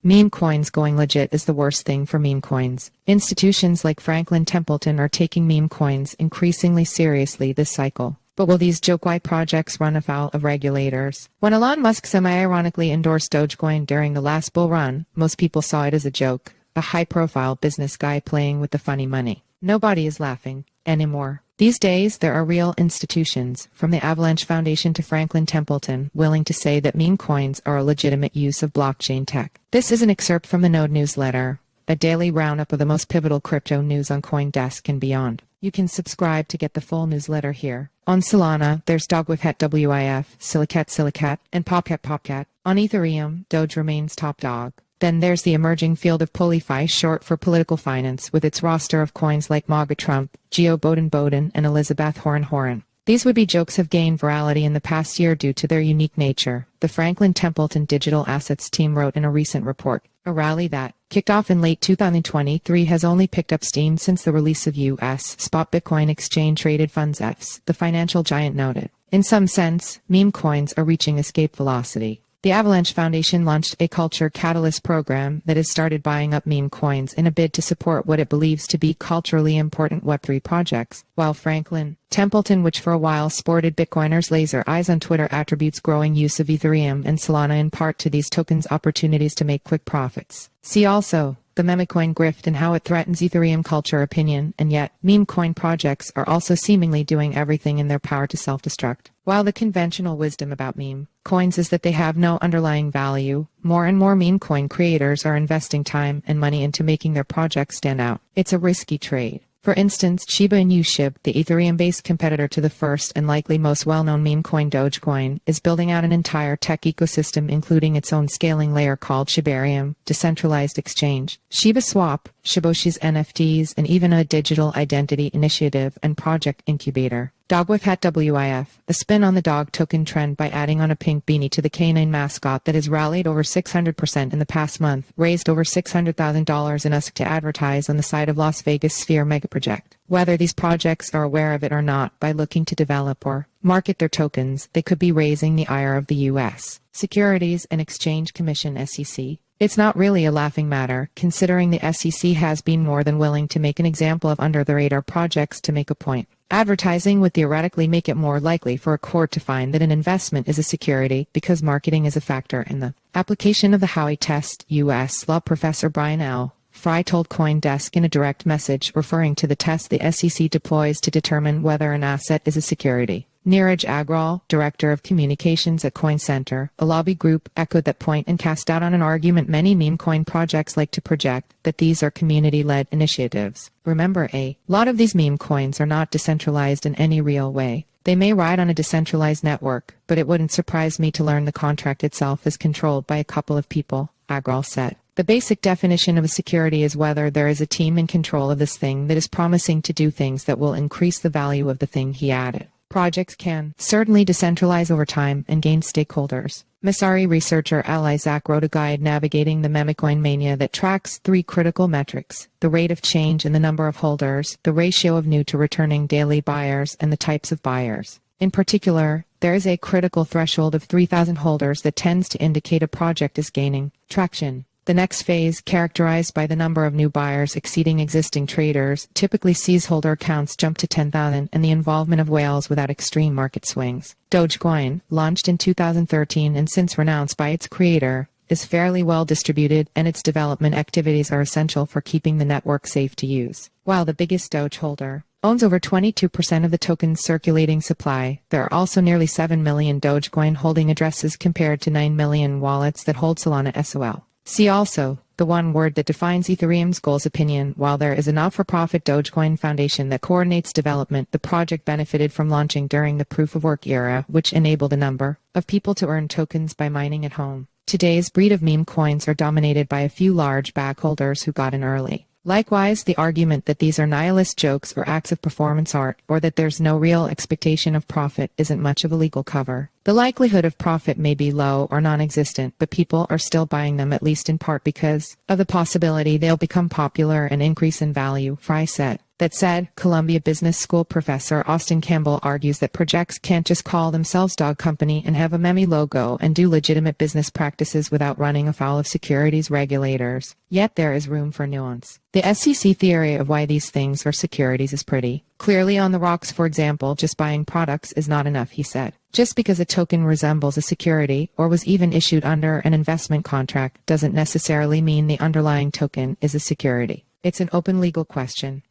Meme coins going legit is the worst thing for meme coins. Institutions like Franklin Templeton are taking meme coins increasingly seriously this cycle. But will these joke-like projects run afoul of regulators? When Elon Musk semi-ironically endorsed Dogecoin during the last bull run, most people saw it as a joke, a high-profile business guy playing with the funny money. Nobody is laughing anymore. These days, there are real institutions, from the Avalanche Foundation to Franklin Templeton, willing to say that meme coins are a legitimate use of blockchain tech. This is an excerpt from the Node newsletter, a daily roundup of the most pivotal crypto news on CoinDesk and beyond. You can subscribe to get the full newsletter here. On Solana, there's dogwifhat WIF, SILLYCAT, and POPCAT. On Ethereum, Doge remains top dog. Then there's the emerging field of PoliFi, short for political finance, with its roster of coins like MAGA Trump, BODEN, and Elizabath WHOREN. These would-be jokes have gained virality in the past year due to their unique nature, the Franklin Templeton Digital Assets team wrote in a recent report. A rally that, kicked off in late 2023, has only picked up steam since the release of U.S. spot Bitcoin exchange-traded funds ETFs, the financial giant noted. In some sense, meme coins are reaching escape velocity. The Avalanche Foundation launched a culture catalyst program that has started buying up meme coins in a bid to support what it believes to be culturally important Web3 projects, while Franklin Templeton, which for a while sported Bitcoiners' laser eyes on Twitter, attributes growing use of Ethereum and Solana in part to these tokens' opportunities to make quick profits. See also the meme coin grift and how it threatens Ethereum culture opinion, and yet, meme coin projects are also seemingly doing everything in their power to self-destruct. While the conventional wisdom about meme coins is that they have no underlying value, more and more meme coin creators are investing time and money into making their projects stand out. It's a risky trade. For instance, Shiba Inu shib, the Ethereum-based competitor to the first and likely most well-known meme coin Dogecoin, is building out an entire tech ecosystem including its own scaling layer called Shibarium, decentralized exchange, Shiba Swap, Shiboshi's NFTs, and even a digital identity initiative and project incubator. Dogwifhat WIF, a spin on the dog token trend by adding on a pink beanie to the canine mascot that has rallied over 600% in the past month, raised over $600,000 in USC to advertise on the side of Las Vegas Sphere megaproject. Whether these projects are aware of it or not, by looking to develop or market their tokens, they could be raising the ire of the U.S. Securities and Exchange Commission (SEC). It's not really a laughing matter, considering the SEC has been more than willing to make an example of under-the-radar projects to make a point. Advertising would theoretically make it more likely for a court to find that an investment is a security because marketing is a factor in the application of the Howey test. U.S. law professor Brian L. Fry told CoinDesk in a direct message referring to the test the SEC deploys to determine whether an asset is a security. Neeraj Agrawal, director of communications at Coin Center, a lobby group, echoed that point and cast doubt on an argument many meme coin projects like to project, that these are community-led initiatives. Remember, a lot of these meme coins are not decentralized in any real way. They may ride on a decentralized network, but it wouldn't surprise me to learn the contract itself is controlled by a couple of people, Agrawal said. The basic definition of a security is whether there is a team in control of this thing that is promising to do things that will increase the value of the thing, he added. Projects can certainly decentralize over time and gain stakeholders. Masari researcher Elizabath wrote a guide navigating the memecoin mania that tracks 3 critical metrics: the rate of change in the number of holders, the ratio of new to returning daily buyers, and the types of buyers. In particular, there is a critical threshold of 3,000 holders that tends to indicate a project is gaining traction. The next phase, characterized by the number of new buyers exceeding existing traders, typically sees holder counts jump to 10,000 and the involvement of whales without extreme market swings. Dogecoin, launched in 2013 and since renounced by its creator, is fairly well distributed, and its development activities are essential for keeping the network safe to use. While the biggest Doge holder owns over 22% of the token's circulating supply, there are also nearly 7 million Dogecoin holding addresses compared to 9 million wallets that hold Solana SOL. See also, the one word that defines Ethereum's goals opinion. While there is a not-for-profit Dogecoin Foundation that coordinates development, the project benefited from launching during the proof-of-work era, which enabled a number of people to earn tokens by mining at home. Today's breed of meme coins are dominated by a few large bag holders who got in early. Likewise, the argument that these are nihilist jokes or acts of performance art, or that there's no real expectation of profit, isn't much of a legal cover. The likelihood of profit may be low or non-existent, but people are still buying them, at least in part because of the possibility they'll become popular and increase in value, Fry said. That said, Columbia Business School professor Austin Campbell argues that projects can't just call themselves dog company and have a meme logo and do legitimate business practices without running afoul of securities regulators. Yet there is room for nuance. The SEC theory of why these things are securities is pretty clearly on the rocks. For example, just buying products is not enough, he said. Just because a token resembles a security or was even issued under an investment contract doesn't necessarily mean the underlying token is a security. It's an open legal question.